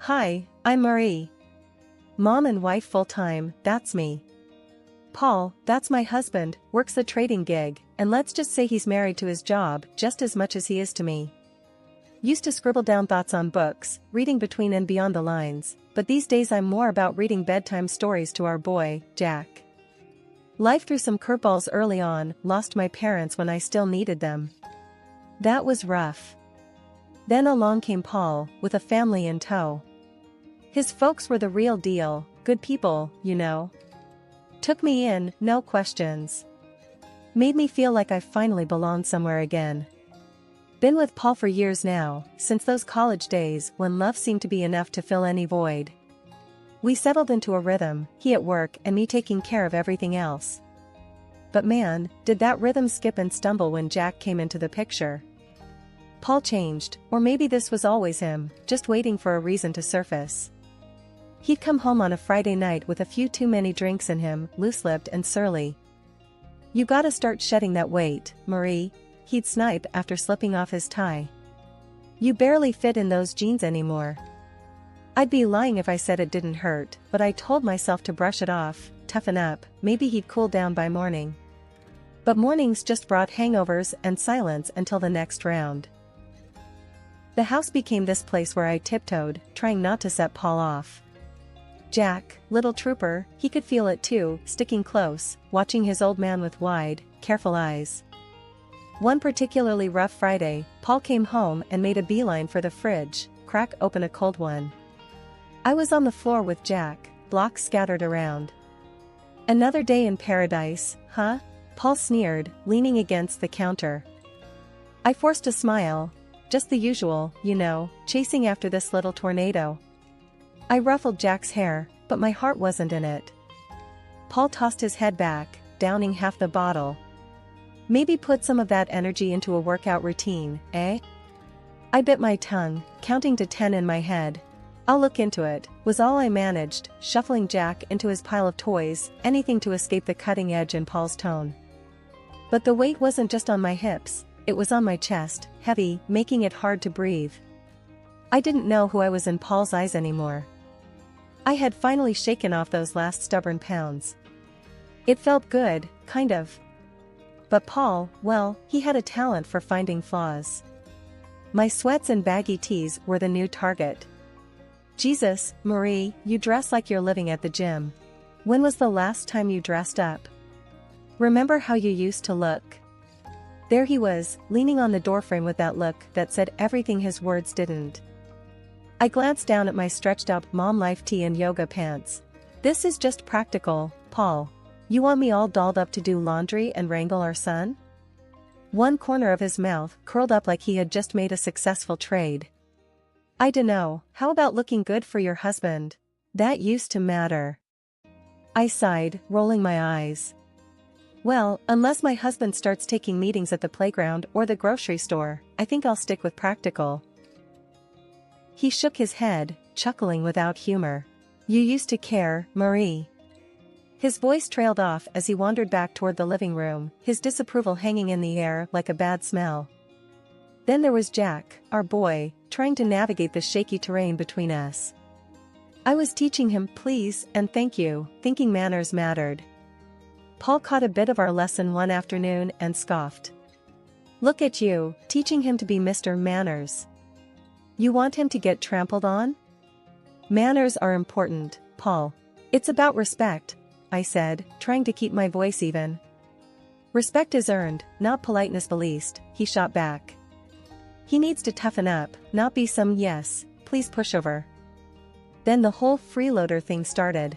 Hi, I'm Marie. Mom and wife full-time, that's me. Paul, that's my husband, works a trading gig, and let's just say he's married to his job just as much as he is to me. Used to scribble down thoughts on books, reading between and beyond the lines, but these days I'm more about reading bedtime stories to our boy, Jack. Life threw some curveballs early on, lost my parents when I still needed them. That was rough. Then along came Paul, with a family in tow. His folks were the real deal, good people, you know. Took me in, no questions. Made me feel like I finally belonged somewhere again. Been with Paul for years now, since those college days when love seemed to be enough to fill any void. We settled into a rhythm, he at work and me taking care of everything else. But man, did that rhythm skip and stumble when Jack came into the picture. Paul changed, or maybe this was always him, just waiting for a reason to surface. He'd come home on a Friday night with a few too many drinks in him, loose-lipped and surly. "You gotta start shedding that weight, Marie," he'd snipe after slipping off his tie. "You barely fit in those jeans anymore." I'd be lying if I said it didn't hurt, but I told myself to brush it off, toughen up, maybe he'd cool down by morning. But mornings just brought hangovers and silence until the next round. The house became this place where I tiptoed, trying not to set Paul off. Jack, little trooper, he could feel it too, sticking close, watching his old man with wide, careful eyes. One particularly rough Friday, Paul came home and made a beeline for the fridge, crack open a cold one. I was on the floor with Jack, blocks scattered around. "Another day in paradise, huh?" Paul sneered, leaning against the counter. I forced a smile. Just the usual, you know, chasing after this little tornado. I ruffled Jack's hair, but my heart wasn't in it. Paul tossed his head back, downing half the bottle. "Maybe put some of that energy into a workout routine, eh?" I bit my tongue, counting to 10 in my head. "I'll look into it," was all I managed, shuffling Jack into his pile of toys, anything to escape the cutting edge in Paul's tone. But the weight wasn't just on my hips, it was on my chest, heavy, making it hard to breathe. I didn't know who I was in Paul's eyes anymore. I had finally shaken off those last stubborn pounds. It felt good, kind of. But Paul, well, he had a talent for finding flaws. My sweats and baggy tees were the new target. "Jesus, Marie, you dress like you're living at the gym. When was the last time you dressed up? Remember how you used to look?" There he was, leaning on the doorframe with that look that said everything his words didn't. I glanced down at my stretched-out mom life tee and yoga pants. "This is just practical, Paul. You want me all dolled up to do laundry and wrangle our son?" One corner of his mouth curled up like he had just made a successful trade. "I dunno, how about looking good for your husband? That used to matter." I sighed, rolling my eyes. "Well, unless my husband starts taking meetings at the playground or the grocery store, I think I'll stick with practical." He shook his head, chuckling without humor. "You used to care, Marie." His voice trailed off as he wandered back toward the living room, his disapproval hanging in the air like a bad smell. Then there was Jack, our boy, trying to navigate the shaky terrain between us. I was teaching him please and thank you, thinking manners mattered. Paul caught a bit of our lesson one afternoon and scoffed. "Look at you, teaching him to be Mr. Manners. You want him to get trampled on?" "Manners are important, Paul. It's about respect," I said, trying to keep my voice even. "Respect is earned, not politeness policed," he shot back. "He needs to toughen up, not be some yes, please pushover." Then the whole freeloader thing started.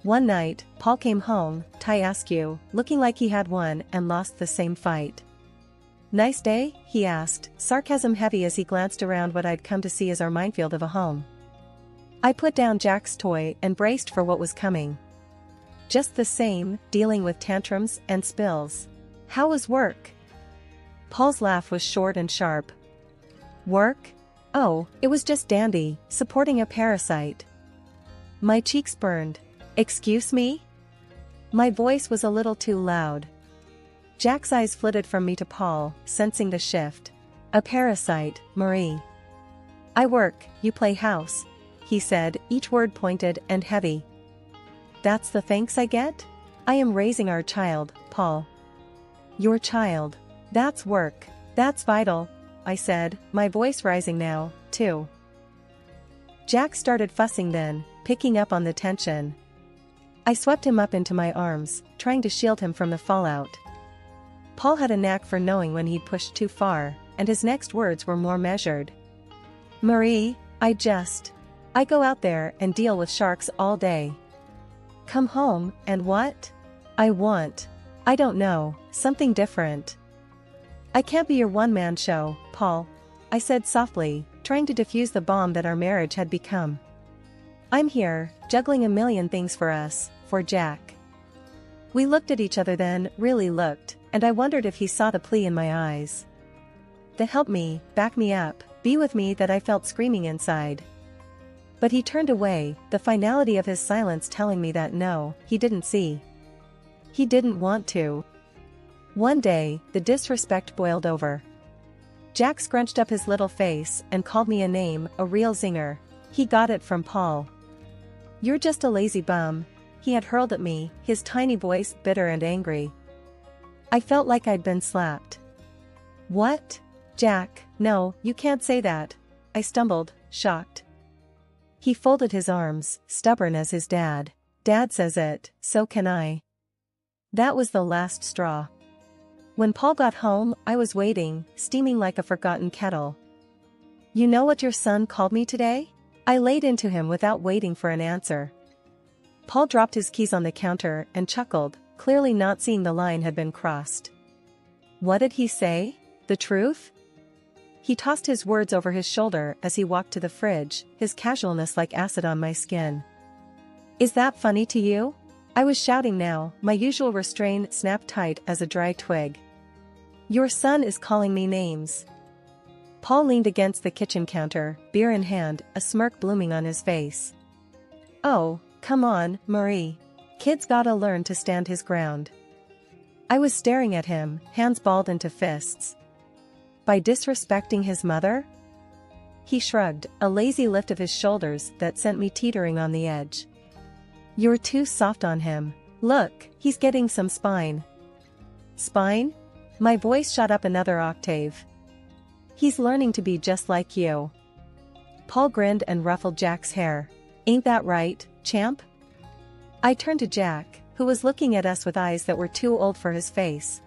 One night, Paul came home, tie askew, looking like he had won and lost the same fight. "Nice day?" he asked, sarcasm heavy as he glanced around what I'd come to see as our minefield of a home. I put down Jack's toy and braced for what was coming. "Just the same, dealing with tantrums and spills. How was work?" Paul's laugh was short and sharp. "Work? Oh, it was just dandy, supporting a parasite." My cheeks burned. "Excuse me?" My voice was a little too loud. Jack's eyes flitted from me to Paul, sensing the shift. "A parasite, Marie. I work, you play house. he said, each word pointed and heavy. That's the thanks I get? I am raising our child, Paul. Your child. That's work. That's vital, I said, my voice rising now, too. Jack started fussing then, picking up on the tension. I swept him up into my arms, trying to shield him from the fallout. Paul had a knack for knowing when he'd pushed too far, and his next words were more measured. Marie, I go out there and deal with sharks all day. Come home, and what? I don't know, something different. I can't be your one-man show, Paul, I said softly, trying to defuse the bomb that our marriage had become. I'm here, juggling a million things for us, for Jack. We looked at each other then, really looked, and I wondered if he saw the plea in my eyes. The help me, back me up, be with me that I felt screaming inside. But he turned away, the finality of his silence telling me that no, he didn't see. He didn't want to. One day, the disrespect boiled over. Jack scrunched up his little face and called me a name, a real zinger. He got it from Paul. You're just a lazy bum, he had hurled at me, his tiny voice bitter and angry. I felt like I'd been slapped. What? Jack, no, you can't say that, I stumbled, shocked. He folded his arms, stubborn as his dad. Dad says it, so can I. That was the last straw. When Paul got home, I was waiting, steaming like a forgotten kettle. You know what your son called me today? I laid into him without waiting for an answer. Paul dropped his keys on the counter and chuckled, clearly not seeing the line had been crossed. What did he say? The truth? He tossed his words over his shoulder as he walked to the fridge, his casualness like acid on my skin. Is that funny to you? I was shouting now, my usual restraint snapped tight as a dry twig. Your son is calling me names. Paul leaned against the kitchen counter, beer in hand, a smirk blooming on his face. Oh, come on, Marie. Kid's gotta learn to stand his ground. I was staring at him, hands balled into fists. By disrespecting his mother? He shrugged, a lazy lift of his shoulders that sent me teetering on the edge. You're too soft on him. Look, he's getting some spine. Spine? My voice shot up another octave. He's learning to be just like you. Paul grinned and ruffled Jack's hair. Ain't that right, champ? I turned to Jack, who was looking at us with eyes that were too old for his face.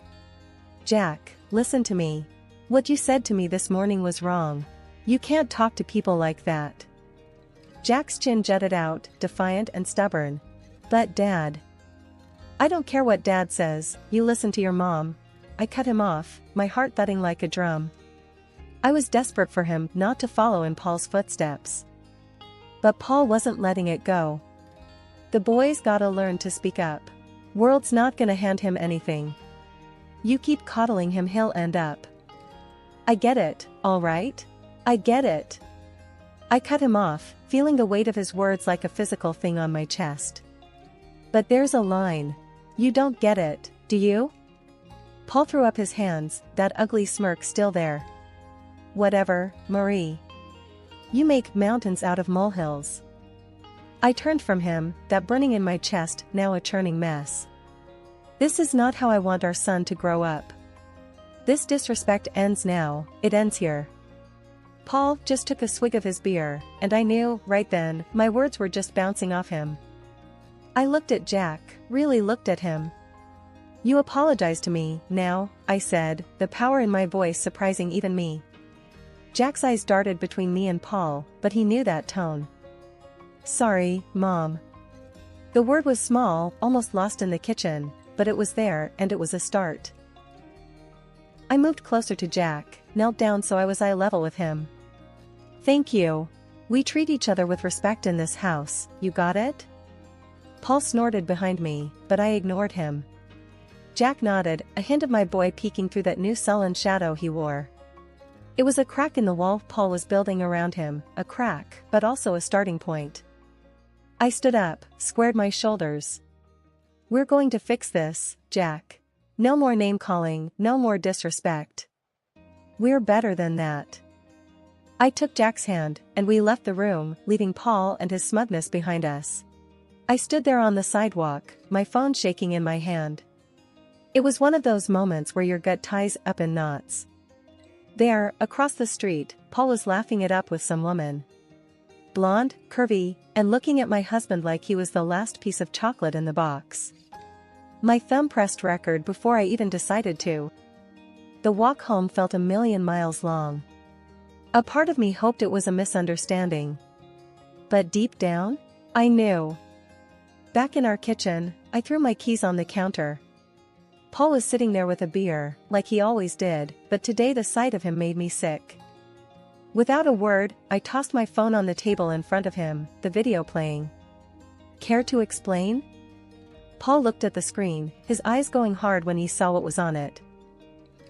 Jack, listen to me. What you said to me this morning was wrong. You can't talk to people like that. Jack's chin jutted out, defiant and stubborn. But Dad. I don't care what Dad says, you listen to your mom. I cut him off, my heart thudding like a drum. I was desperate for him not to follow in Paul's footsteps. But Paul wasn't letting it go. The boy's gotta learn to speak up. World's not gonna hand him anything. You keep coddling him, he'll end up. I get it, all right? I get it. I cut him off, feeling the weight of his words like a physical thing on my chest. But there's a line. You don't get it, do you? Paul threw up his hands, that ugly smirk still there. Whatever, Marie. You make mountains out of molehills. I turned from him, that burning in my chest now a churning mess. This is not how I want our son to grow up. This disrespect ends now, it ends here. Paul just took a swig of his beer, and I knew, right then, my words were just bouncing off him. I looked at Jack, really looked at him. You apologize to me, now, I said, the power in my voice surprising even me. Jack's eyes darted between me and Paul, but he knew that tone. Sorry, Mom. The word was small, almost lost in the kitchen, but it was there and it was a start. I moved closer to Jack, knelt down so I was eye level with him. Thank you. We treat each other with respect in this house, you got it? Paul snorted behind me, but I ignored him. Jack nodded, a hint of my boy peeking through that new sullen shadow he wore. It was a crack in the wall Paul was building around him, a crack, but also a starting point. I stood up, squared my shoulders. We're going to fix this, Jack. No more name-calling, no more disrespect. We're better than that. I took Jack's hand, and we left the room, leaving Paul and his smugness behind us. I stood there on the sidewalk, my phone shaking in my hand. It was one of those moments where your gut ties up in knots. There, across the street, Paul was laughing it up with some woman. Blonde, curvy, and looking at my husband like he was the last piece of chocolate in the box. My thumb pressed record before I even decided to. The walk home felt a million miles long. A part of me hoped it was a misunderstanding. But deep down, I knew. Back in our kitchen, I threw my keys on the counter. Paul was sitting there with a beer, like he always did, but today the sight of him made me sick. Without a word, I tossed my phone on the table in front of him, the video playing. Care to explain? Paul looked at the screen, his eyes going hard when he saw what was on it.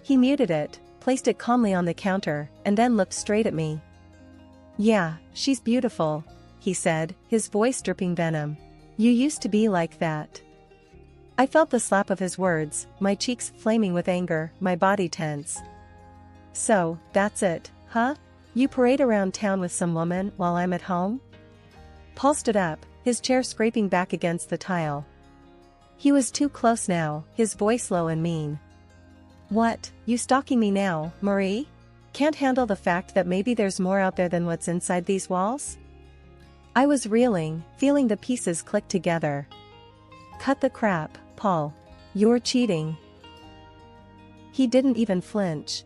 He muted it, placed it calmly on the counter, and then looked straight at me. Yeah, she's beautiful, he said, his voice dripping venom. You used to be like that. I felt the slap of his words, my cheeks flaming with anger, my body tense. So, that's it, huh? You parade around town with some woman while I'm at home? Paul stood up, his chair scraping back against the tile. He was too close now, his voice low and mean. What, you stalking me now, Marie? Can't handle the fact that maybe there's more out there than what's inside these walls? I was reeling, feeling the pieces click together. Cut the crap, Paul. You're cheating. He didn't even flinch.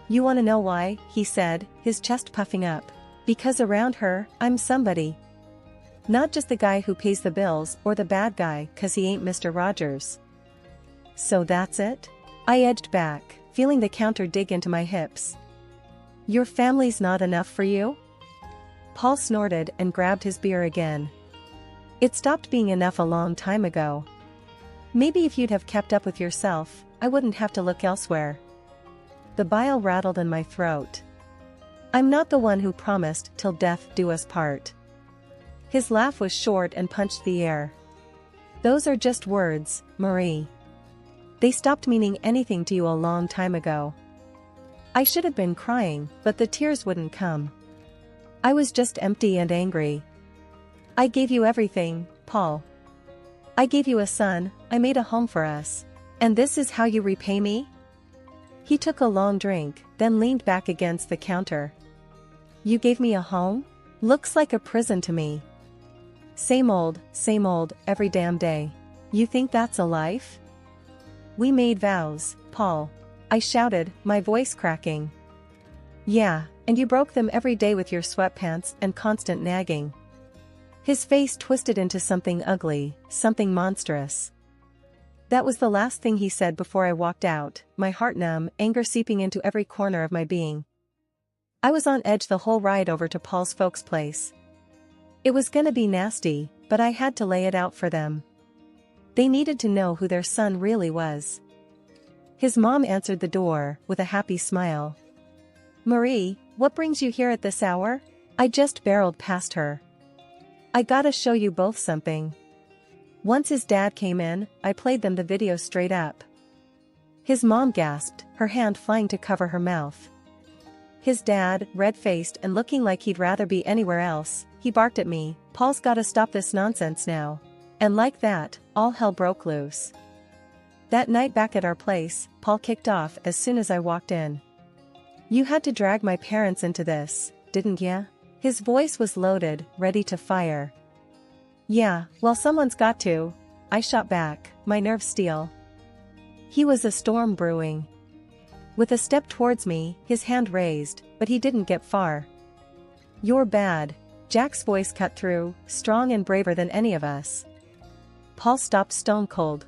You wanna know why, he said, his chest puffing up. Because around her, I'm somebody. Not just the guy who pays the bills or the bad guy 'cause he ain't Mr. Rogers. So that's it? I edged back, feeling the counter dig into my hips. Your family's not enough for you? Paul snorted and grabbed his beer again. It stopped being enough a long time ago. Maybe if you'd have kept up with yourself, I wouldn't have to look elsewhere. The bile rattled in my throat. I'm not the one who promised till death do us part. His laugh was short and punched the air. Those are just words, Marie. They stopped meaning anything to you a long time ago. I should have been crying, but the tears wouldn't come. I was just empty and angry. I gave you everything, Paul. I gave you a son, I made a home for us. And this is how you repay me? He took a long drink, then leaned back against the counter. You gave me a home? Looks like a prison to me. Same old, every damn day. You think that's a life? We made vows, Paul. I shouted, my voice cracking. Yeah, and you broke them every day with your sweatpants and constant nagging. His face twisted into something ugly, something monstrous. That was the last thing he said before I walked out, my heart numb, anger seeping into every corner of my being. I was on edge the whole ride over to Paul's folks' place. It was gonna be nasty, but I had to lay it out for them. They needed to know who their son really was. His mom answered the door, with a happy smile. Marie, what brings you here at this hour? I just barreled past her. I gotta show you both something. Once his dad came in, I played them the video straight up. His mom gasped, her hand flying to cover her mouth. His dad, red-faced and looking like he'd rather be anywhere else, he barked at me, Paul's gotta stop this nonsense now. And like that, all hell broke loose. That night back at our place, Paul kicked off as soon as I walked in. You had to drag my parents into this, didn't ya? His voice was loaded, ready to fire. Yeah, well someone's got to. I shot back, my nerves steel. He was a storm brewing. With a step towards me, his hand raised, but he didn't get far. You're bad. Jack's voice cut through, strong and braver than any of us. Paul stopped stone cold.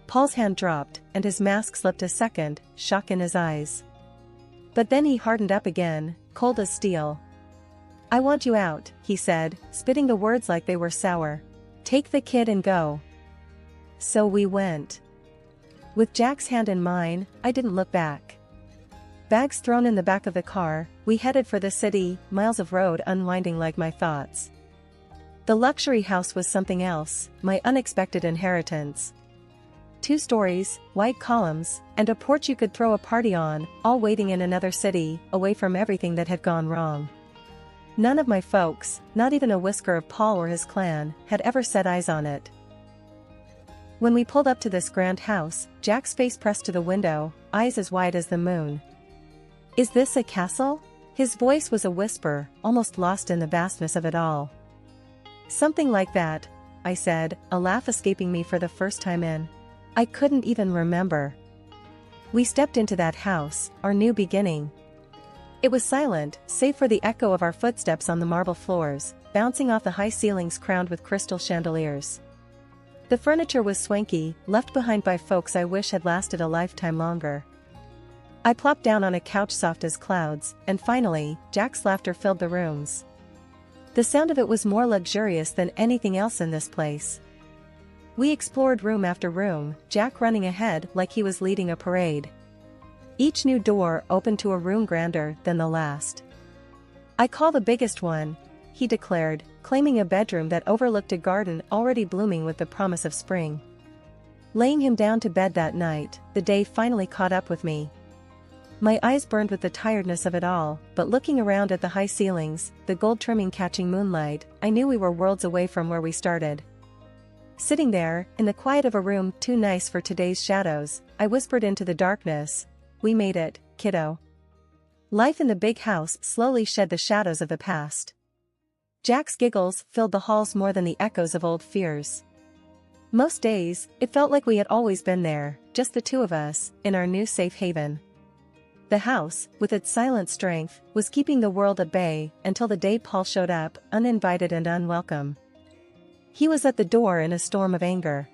Paul's hand dropped, and his mask slipped a second, shock in his eyes. But then he hardened up again, cold as steel. I want you out, he said, spitting the words like they were sour. Take the kid and go. So we went. With Jack's hand in mine, I didn't look back. Bags thrown in the back of the car, we headed for the city, miles of road unwinding like my thoughts. The luxury house was something else, my unexpected inheritance. 2 stories, white columns, and a porch you could throw a party on, all waiting in another city, away from everything that had gone wrong. None of my folks, not even a whisker of Paul or his clan, had ever set eyes on it. When we pulled up to this grand house, Jack's face pressed to the window, eyes as wide as the moon. "Is this a castle?" His voice was a whisper, almost lost in the vastness of it all. "Something like that," I said, a laugh escaping me for the first time in. I couldn't even remember. We stepped into that house, our new beginning. It was silent, save for the echo of our footsteps on the marble floors, bouncing off the high ceilings crowned with crystal chandeliers. The furniture was swanky, left behind by folks I wish had lasted a lifetime longer. I plopped down on a couch soft as clouds, and finally, Jack's laughter filled the rooms. The sound of it was more luxurious than anything else in this place. We explored room after room, Jack running ahead like he was leading a parade. Each new door opened to a room grander than the last. "I call the biggest one," he declared, claiming a bedroom that overlooked a garden already blooming with the promise of spring. Laying him down to bed that night, the day finally caught up with me. My eyes burned with the tiredness of it all, but looking around at the high ceilings, the gold trimming catching moonlight, I knew we were worlds away from where we started. Sitting there, in the quiet of a room too nice for today's shadows, I whispered into the darkness, "We made it, kiddo." Life in the big house slowly shed the shadows of the past. Jack's giggles filled the halls more than the echoes of old fears. Most days, it felt like we had always been there, just the two of us, in our new safe haven. The house, with its silent strength, was keeping the world at bay until the day Paul showed up, uninvited and unwelcome. He was at the door in a storm of anger.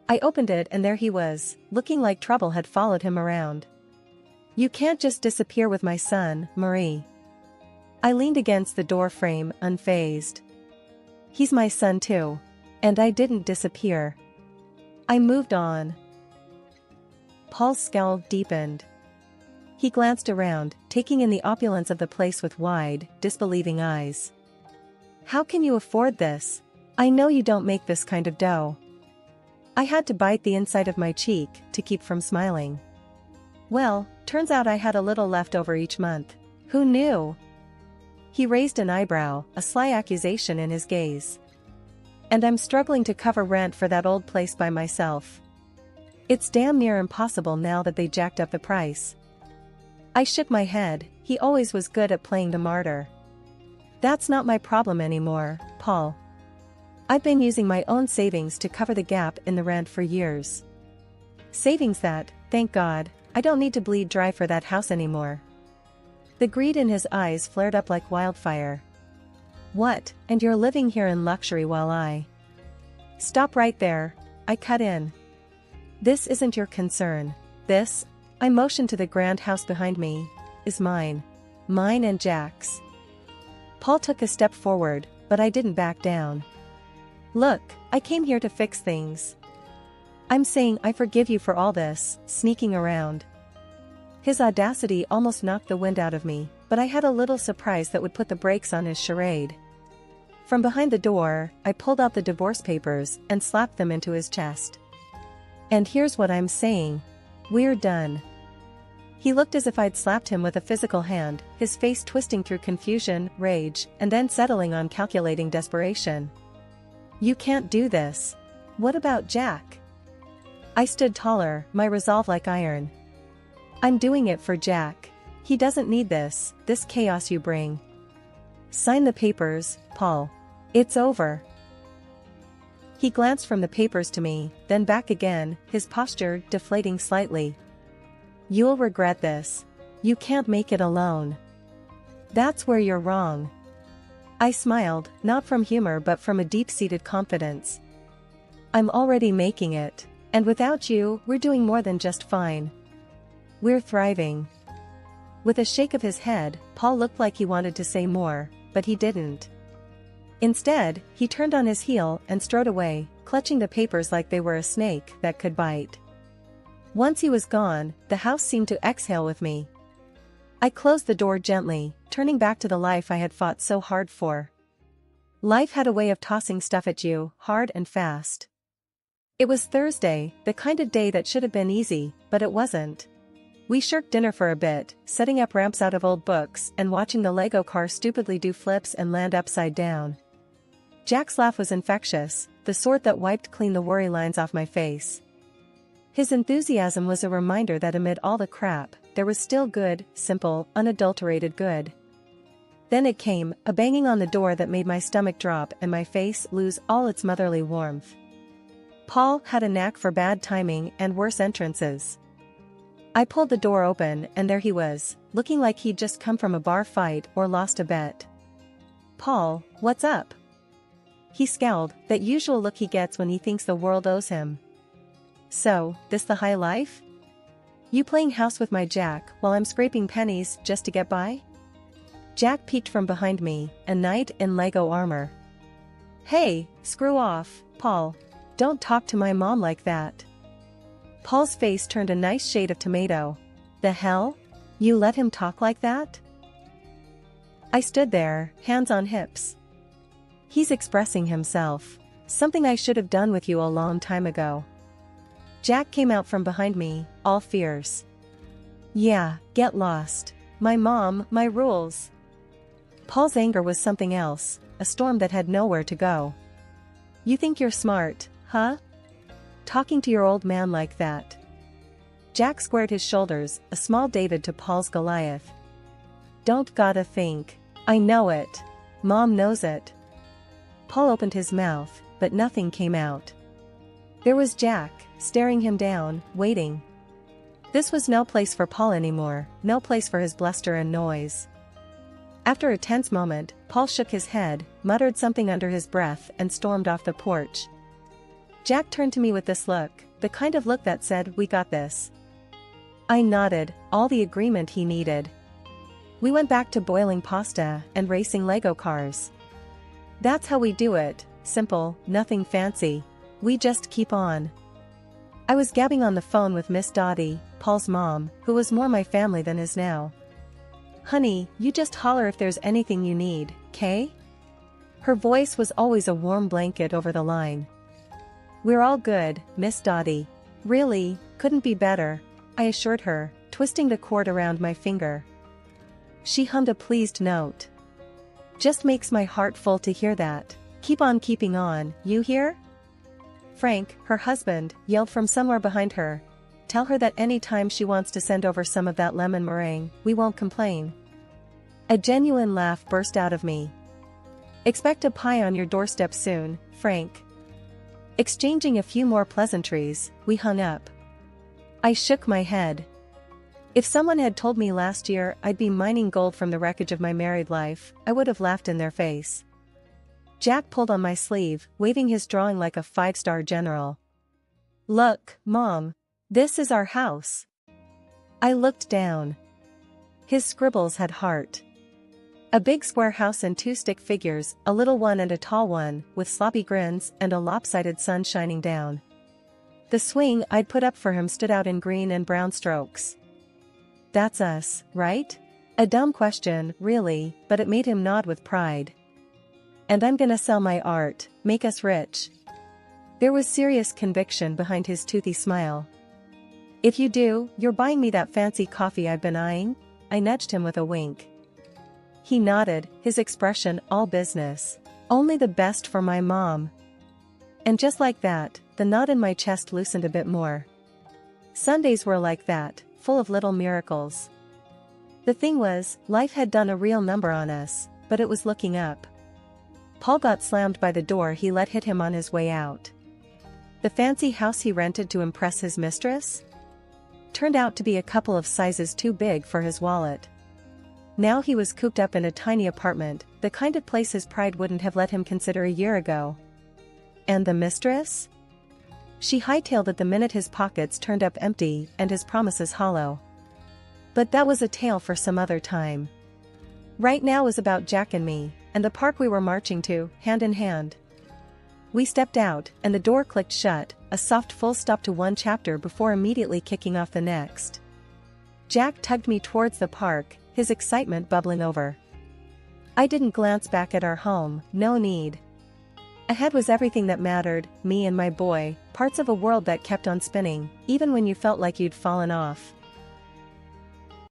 I opened it and there he was, looking like trouble had followed him around. "You can't just disappear with my son, Marie." I leaned against the door frame, unfazed. "He's my son too. And I didn't disappear. I moved on." Paul's scowl deepened. He glanced around, taking in the opulence of the place with wide, disbelieving eyes. "How can you afford this? I know you don't make this kind of dough." I had to bite the inside of my cheek to keep from smiling. "Well, turns out I had a little left over each month. Who knew?" He raised an eyebrow, a sly accusation in his gaze. "And I'm struggling to cover rent for that old place by myself. It's damn near impossible now that they jacked up the price." I shook my head. He always was good at playing the martyr. "That's not my problem anymore, Paul. I've been using my own savings to cover the gap in the rent for years. Savings that, thank God, I don't need to bleed dry for that house anymore." The greed in his eyes flared up like wildfire. "What, and you're living here in luxury while I—" "Stop right there," I cut in. "This isn't your concern. This," I motioned to the grand house behind me, "is mine. Mine and Jack's." Paul took a step forward, but I didn't back down. "Look, I came here to fix things. I'm saying I forgive you for all this, sneaking around." His audacity almost knocked the wind out of me, but I had a little surprise that would put the brakes on his charade. From behind the door, I pulled out the divorce papers and slapped them into his chest. "And here's what I'm saying. We're done." He looked as if I'd slapped him with a physical hand, his face twisting through confusion, rage, and then settling on calculating desperation. "You can't do this. What about Jack?" I stood taller, my resolve like iron. "I'm doing it for Jack. He doesn't need this chaos you bring. Sign the papers, Paul. It's over." He glanced from the papers to me, then back again, his posture deflating slightly. "You'll regret this. You can't make it alone." "That's where you're wrong." I smiled, not from humor but from a deep-seated confidence. "I'm already making it. And without you, we're doing more than just fine. We're thriving." With a shake of his head, Paul looked like he wanted to say more, but he didn't. Instead, he turned on his heel and strode away, clutching the papers like they were a snake that could bite. Once he was gone, the house seemed to exhale with me. I closed the door gently, turning back to the life I had fought so hard for. Life had a way of tossing stuff at you, hard and fast. It was Thursday, the kind of day that should have been easy, but it wasn't. We shirked dinner for a bit, setting up ramps out of old books and watching the Lego car stupidly do flips and land upside down. Jack's laugh was infectious, the sort that wiped clean the worry lines off my face. His enthusiasm was a reminder that amid all the crap, there was still good, simple, unadulterated good. Then it came, a banging on the door that made my stomach drop and my face lose all its motherly warmth. Paul had a knack for bad timing and worse entrances. I pulled the door open and there he was, looking like he'd just come from a bar fight or lost a bet. "Paul, what's up?" He scowled, that usual look he gets when he thinks the world owes him. "So, this the high life? You playing house with my Jack while I'm scraping pennies just to get by?" Jack peeked from behind me, a knight in Lego armor. "Hey, screw off, Paul. Don't talk to my mom like that." Paul's face turned a nice shade of tomato. "The hell? You let him talk like that?" I stood there, hands on hips. "He's expressing himself. Something I should have done with you a long time ago." Jack came out from behind me, all fierce. "Yeah, get lost. My mom, my rules." Paul's anger was something else, a storm that had nowhere to go. "You think you're smart, huh? Talking to your old man like that?" Jack squared his shoulders, a small David to Paul's Goliath. "Don't gotta think. I know it. Mom knows it." Paul opened his mouth, but nothing came out. There was Jack, staring him down, waiting. This was no place for Paul anymore, no place for his bluster and noise. After a tense moment, Paul shook his head, muttered something under his breath and stormed off the porch. Jack turned to me with this look, the kind of look that said, "We got this." I nodded, all the agreement he needed. We went back to boiling pasta and racing Lego cars. That's how we do it, simple, nothing fancy. We just keep on. I was gabbing on the phone with Miss Dottie, Paul's mom, who was more my family than is now. "Honey, you just holler if there's anything you need, 'kay?" Her voice was always a warm blanket over the line. "We're all good, Miss Dottie. Really, couldn't be better," I assured her, twisting the cord around my finger. She hummed a pleased note. "Just makes my heart full to hear that. Keep on keeping on, you hear?" Frank, her husband, yelled from somewhere behind her. "Tell her that any time she wants to send over some of that lemon meringue, we won't complain." A genuine laugh burst out of me. "Expect a pie on your doorstep soon, Frank." Exchanging a few more pleasantries, we hung up. I shook my head. If someone had told me last year I'd be mining gold from the wreckage of my married life, I would have laughed in their face. Jack pulled on my sleeve, waving his drawing like a five-star general. "Look, Mom. This is our house." I looked down. His scribbles had heart. A big square house and two stick figures, a little one and a tall one, with sloppy grins and a lopsided sun shining down. The swing I'd put up for him stood out in green and brown strokes. "That's us, right?" A dumb question, really, but it made him nod with pride. "And I'm gonna sell my art, make us rich." There was serious conviction behind his toothy smile. "If you do, you're buying me that fancy coffee I've been eyeing?" I nudged him with a wink. He nodded, his expression all business. "Only the best for my mom." And just like that, the knot in my chest loosened a bit more. Sundays were like that, full of little miracles. The thing was, life had done a real number on us, but it was looking up. Paul got slammed by the door he let hit him on his way out. The fancy house he rented to impress his mistress turned out to be a couple of sizes too big for his wallet. Now he was cooped up in a tiny apartment, the kind of place his pride wouldn't have let him consider a year ago. And the mistress? She hightailed it the minute his pockets turned up empty and his promises hollow. But that was a tale for some other time. Right now was about Jack and me, and the park we were marching to, hand in hand. We stepped out, and the door clicked shut, a soft full stop to one chapter before immediately kicking off the next. Jack tugged me towards the park, his excitement bubbling over. I didn't glance back at our home, no need. Ahead was everything that mattered, me and my boy, parts of a world that kept on spinning, even when you felt like you'd fallen off.